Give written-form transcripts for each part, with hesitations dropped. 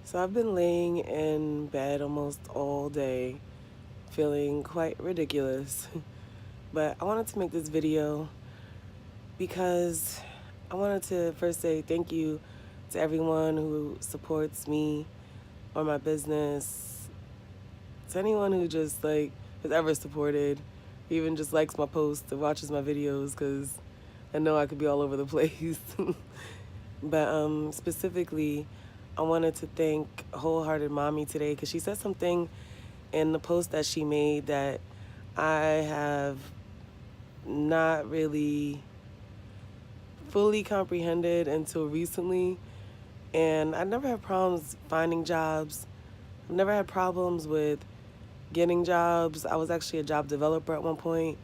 So I've been laying in bed almost all day, feeling quite ridiculous. But I wanted to make this video because I wanted to first say thank you to everyone who supports me or my business, to anyone who just has ever supported, even just likes my posts or watches my videos, because I know I could be all over the place. But specifically, I wanted to thank Wholehearted Mommy today because she said something in the post that she made that I have not really fully comprehended until recently. And I never had problems finding jobs. I've never had problems with getting jobs. I was actually a job developer at one point.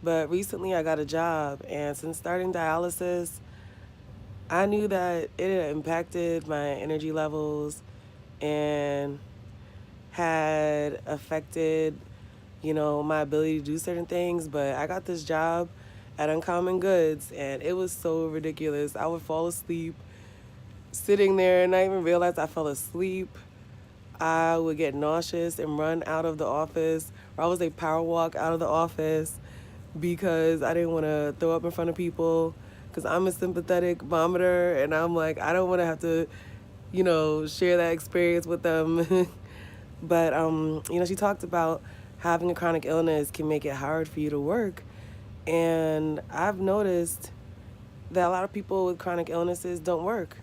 But recently I got a job. And since starting dialysis, I knew that it had impacted my energy levels and had affected, my ability to do certain things. But I got this job at Uncommon Goods and it was so ridiculous. I would fall asleep sitting there and I didn't even realize I fell asleep. I would get nauseous and run out of the office, or I would say power walk out of the office because I didn't want to throw up in front of people because I'm a sympathetic vomiter and I'm like, I don't want to have to, share that experience with them. But, she talked about having a chronic illness can make it hard for you to work. And I've noticed that a lot of people with chronic illnesses don't work.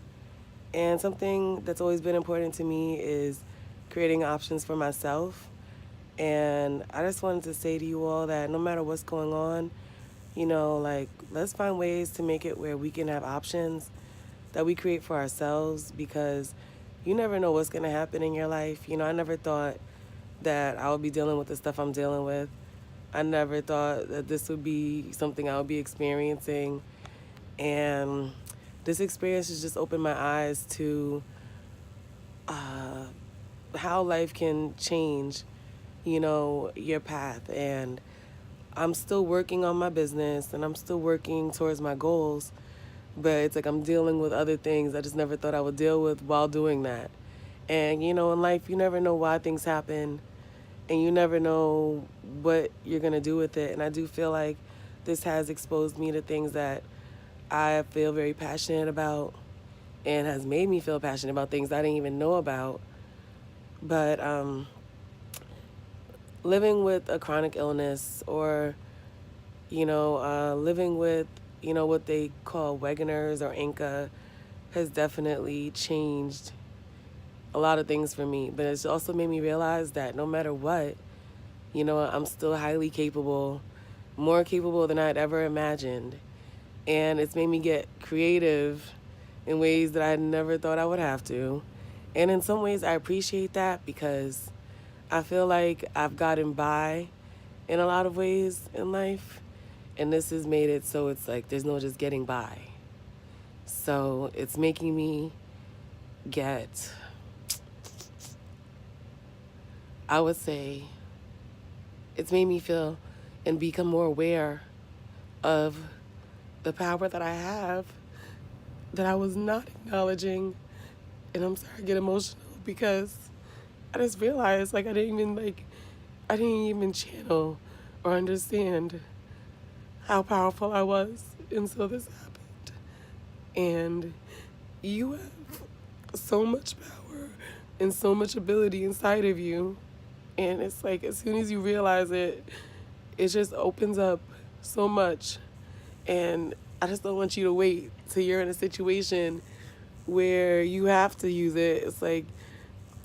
And something that's always been important to me is creating options for myself. And I just wanted to say to you all that no matter what's going on, let's find ways to make it where we can have options that we create for ourselves, because you never know what's going to happen in your life. I never thought that I would be dealing with the stuff I'm dealing with. I never thought that this would be something I would be experiencing. And this experience has just opened my eyes to how life can change, your path. And I'm still working on my business and I'm still working towards my goals. But it's like I'm dealing with other things I just never thought I would deal with while doing that. And, in life, you never know why things happen and you never know what you're going to do with it. And I do feel like this has exposed me to things that I feel very passionate about and has made me feel passionate about things I didn't even know about. But living with a chronic illness, or, living with, what they call Wegener's or ANCA, has definitely changed a lot of things for me. But it's also made me realize that no matter what, I'm still highly capable, more capable than I'd ever imagined. And it's made me get creative in ways that I never thought I would have to. And in some ways, I appreciate that because I feel like I've gotten by in a lot of ways in life. And this has made it so it's like there's no just getting by. So it's making me get, I would say, it's made me feel and become more aware of the power that I have that I was not acknowledging. And I'm sorry I get emotional because I just realized I didn't even channel or understand how powerful I was until this happened. And you have so much power and so much ability inside of you. And it's like as soon as you realize it, it just opens up so much. And I just don't want you to wait till you're in a situation where you have to use it. It's like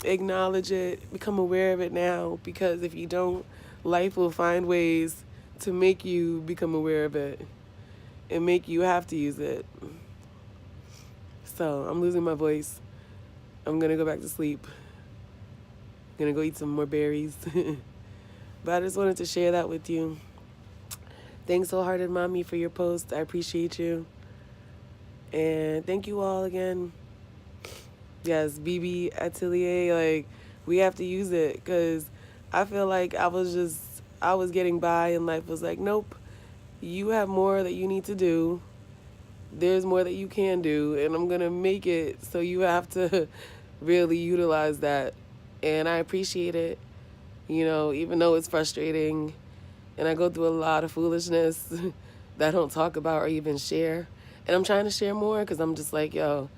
acknowledge it, become aware of it now, because if you don't, life will find ways to make you become aware of it and make you have to use it. So I'm losing my voice. I'm gonna go back to sleep. I'm gonna go eat some more berries. But I just wanted to share that with you. Thanks, Wholehearted Mommy, for your post. I appreciate you. And thank you all again. Yes, BB Atelier, we have to use it because I feel like I was getting by and life was like, nope, you have more that you need to do. There's more that you can do, and I'm going to make it so you have to really utilize that. And I appreciate it, even though it's frustrating and I go through a lot of foolishness that I don't talk about or even share. And I'm trying to share more because I'm just like, yo,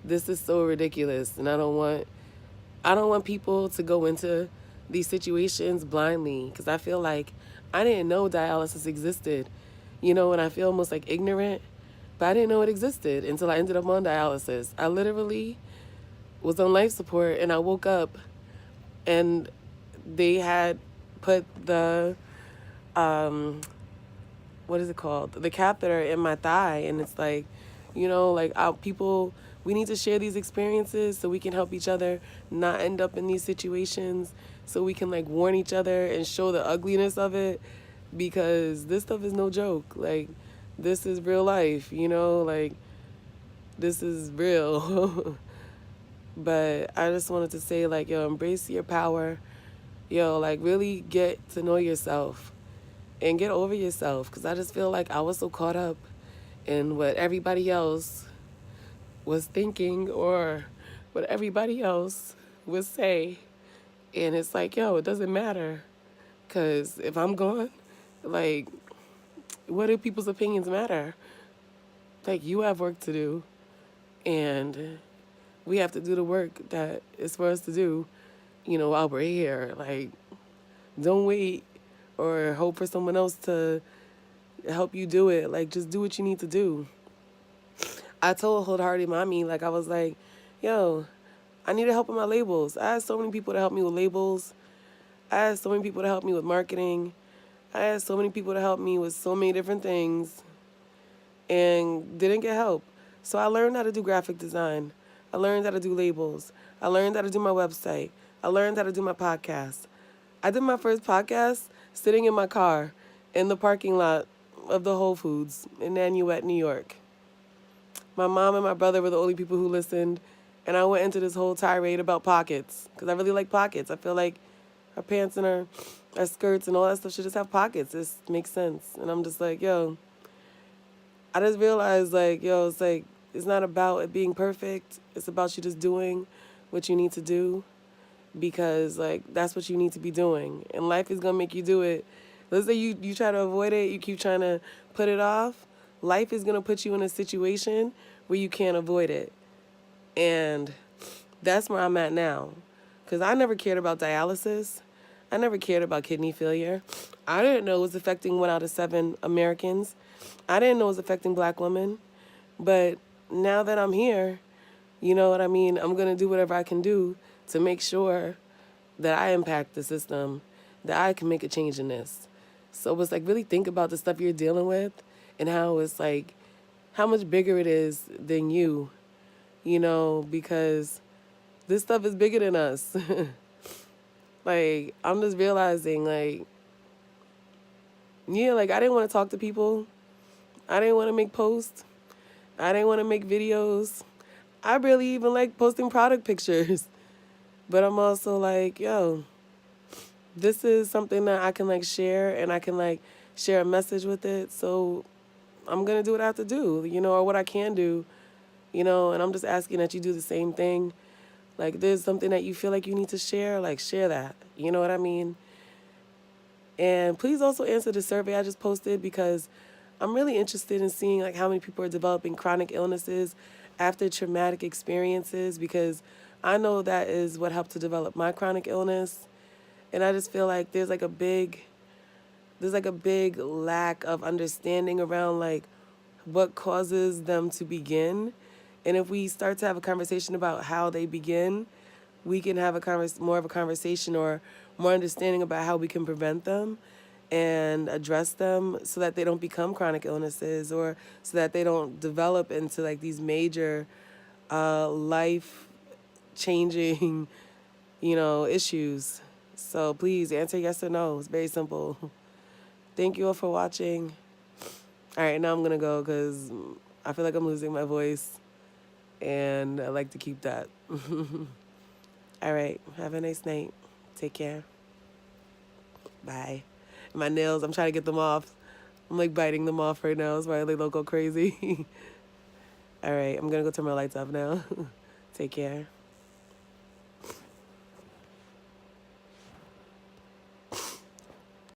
this is so ridiculous. And I don't want people to go into these situations blindly because I feel like I didn't know dialysis existed, and I feel almost like ignorant, but I didn't know it existed until I ended up on dialysis. I literally was on life support and I woke up and they had put the, what is it called? The catheter in my thigh. And it's like, people, we need to share these experiences so we can help each other not end up in these situations, so we can like warn each other and show the ugliness of it, because this stuff is no joke. Like, this is real life, like, this is real. But I just wanted to say, like, yo, embrace your power. Yo, like, really get to know yourself and get over yourself. Because I just feel like I was so caught up in what everybody else was thinking or what everybody else would say. And it's like, yo, it doesn't matter. Because if I'm gone, like, what do people's opinions matter? Like, you have work to do. And we have to do the work that is for us to do, while we're here. Like, don't wait or hope for someone else to help you do it. Like, just do what you need to do. I told Wholehearted Mommy, like, I was like, yo, I need help with my labels. I had so many people to help me with labels. I had so many people to help me with marketing. I had so many people to help me with so many different things and didn't get help. So I learned how to do graphic design. I learned how to do labels. I learned how to do my website. I learned how to do my podcast. I did my first podcast sitting in my car in the parking lot of the Whole Foods in Nanuet, New York. My mom and my brother were the only people who listened, and I went into this whole tirade about pockets because I really like pockets. I feel like our pants and our skirts and all that stuff should just have pockets. This makes sense. And I'm just like, yo, I just realized, like, yo, it's like, it's not about it being perfect. It's about you just doing what you need to do, because, like, that's what you need to be doing. And life is going to make you do it. Let's say you try to avoid it, you keep trying to put it off. Life is going to put you in a situation where you can't avoid it. And that's where I'm at now. Because I never cared about dialysis. I never cared about kidney failure. I didn't know it was affecting 1 out of 7 Americans. I didn't know it was affecting Black women. But now that I'm here, you know what I mean? I'm going to do whatever I can do to make sure that I impact the system, that I can make a change in this. So it's like, really think about the stuff you're dealing with and how it's like, how much bigger it is than you, because this stuff is bigger than us. Like, I'm just realizing, like, yeah, like, I didn't want to talk to people. I didn't want to make posts. I didn't want to make videos. I barely even like posting product pictures. But I'm also like, yo, this is something that I can, like, share, and I can, like, share a message with it. So I'm going to do what I have to do, or what I can do, and I'm just asking that you do the same thing. Like, there's something that you feel like you need to share, like, share that. You know what I mean? And please also answer the survey I just posted, because I'm really interested in seeing, like, how many people are developing chronic illnesses after traumatic experiences, because I know that is what helped to develop my chronic illness. And I just feel like there's like a big lack of understanding around, like, what causes them to begin. And if we start to have a conversation about how they begin, we can have more of a conversation or more understanding about how we can prevent them and address them so that they don't become chronic illnesses, or so that they don't develop into, like, these major life changing, issues. So please answer yes or no. It's very simple. Thank you all for watching. All right, now I'm going to go because I feel like I'm losing my voice, and I like to keep that. All right, have a nice night. Take care. Bye. My nails, I'm trying to get them off. I'm, like, biting them off right now. That's why they look go crazy. All right, I'm going to go turn my lights off now. Take care.